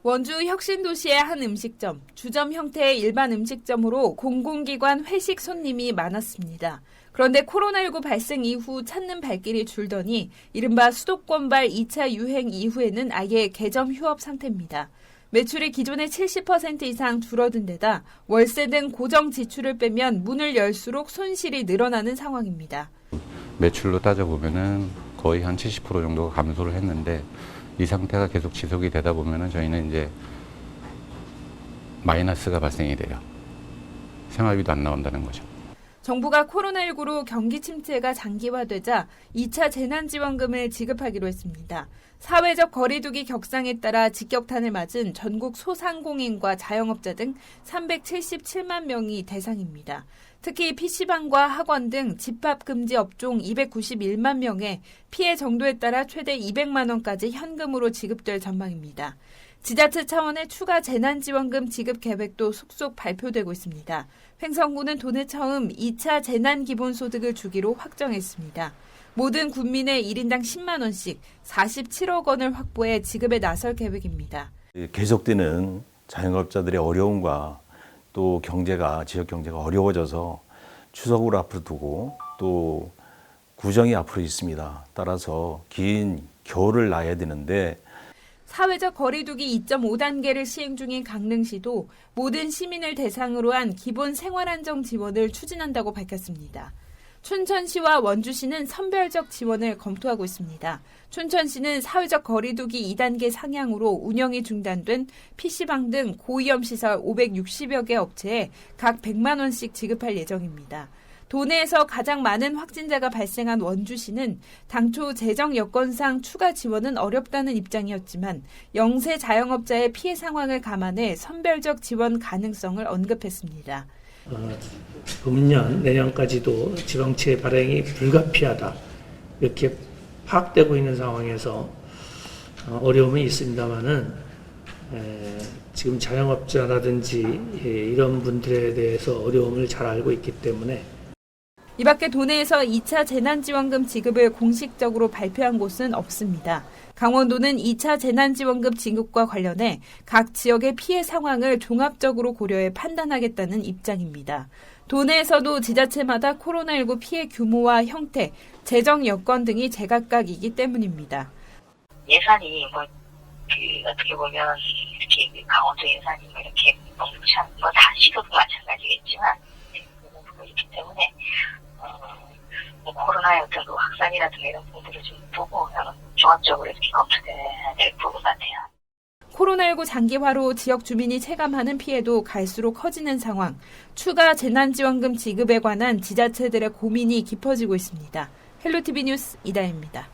원주 혁신도시의 한 음식점, 주점 형태의 일반 음식점으로 공공기관 회식 손님이 많았습니다. 그런데 코로나19 발생 이후 찾는 발길이 줄더니 이른바 수도권발 2차 유행 이후에는 아예 개점 휴업 상태입니다. 매출이 기존의 70% 이상 줄어든 데다 월세 등 고정 지출을 빼면 문을 열수록 손실이 늘어나는 상황입니다. 매출로 따져보면은 거의 한 70% 정도가 감소를 했는데 이 상태가 계속 지속이 되다 보면은 저희는 이제 마이너스가 발생이 돼요. 생활비도 안 나온다는 거죠. 정부가 코로나19로 경기 침체가 장기화되자 2차 재난지원금을 지급하기로 했습니다. 사회적 거리두기 격상에 따라 직격탄을 맞은 전국 소상공인과 자영업자 등 377만 명이 대상입니다. 특히 PC방과 학원 등 집합금지 업종 291만 명에 피해 정도에 따라 최대 200만 원까지 현금으로 지급될 전망입니다. 지자체 차원의 추가 재난지원금 지급 계획도 속속 발표되고 있습니다. 횡성구는 도내 처음 2차 재난기본소득을 주기로 확정했습니다. 모든 군민의 1인당 10만 원씩 47억 원을 확보해 지급에 나설 계획입니다. 계속되는 자영업자들의 어려움과 또 지역 경제가 어려워져서 추석을 앞으로 두고 또 구정이 앞으로 있습니다. 따라서 긴 겨울을 나야 되는데 사회적 거리두기 2.5단계를 시행 중인 강릉시도 모든 시민을 대상으로 한 기본 생활안정 지원을 추진한다고 밝혔습니다. 춘천시와 원주시는 선별적 지원을 검토하고 있습니다. 춘천시는 사회적 거리두기 2단계 상향으로 운영이 중단된 PC방 등 고위험시설 560여 개 업체에 각 100만 원씩 지급할 예정입니다. 도내에서 가장 많은 확진자가 발생한 원주시는 당초 재정 여건상 추가 지원은 어렵다는 입장이었지만 영세 자영업자의 피해 상황을 감안해 선별적 지원 가능성을 언급했습니다. 금년 내년까지도 지방채 발행이 불가피하다 이렇게 파악되고 있는 상황에서 어려움이 있습니다만은 지금 자영업자라든지 이런 분들에 대해서 어려움을 잘 알고 있기 때문에 이 밖에 도내에서 2차 재난지원금 지급을 공식적으로 발표한 곳은 없습니다. 강원도는 2차 재난지원금 지급과 관련해 각 지역의 피해 상황을 종합적으로 고려해 판단하겠다는 입장입니다. 도내에서도 지자체마다 코로나19 피해 규모와 형태, 재정 여건 등이 제각각이기 때문입니다. 예산이 어떻게 보면 이렇게 강원도 예산이 이렇게 참 다 시도도 마찬가지겠지만 있기 때문에 코로나의 어떤 그 확산이라든가 이런 부분들을 좀 보고 종합적으로 이렇게 검토돼야 될 부분 같아요. 코로나19 장기화로 지역 주민이 체감하는 피해도 갈수록 커지는 상황, 추가 재난지원금 지급에 관한 지자체들의 고민이 깊어지고 있습니다. 헬로티비 뉴스 이다혜입니다.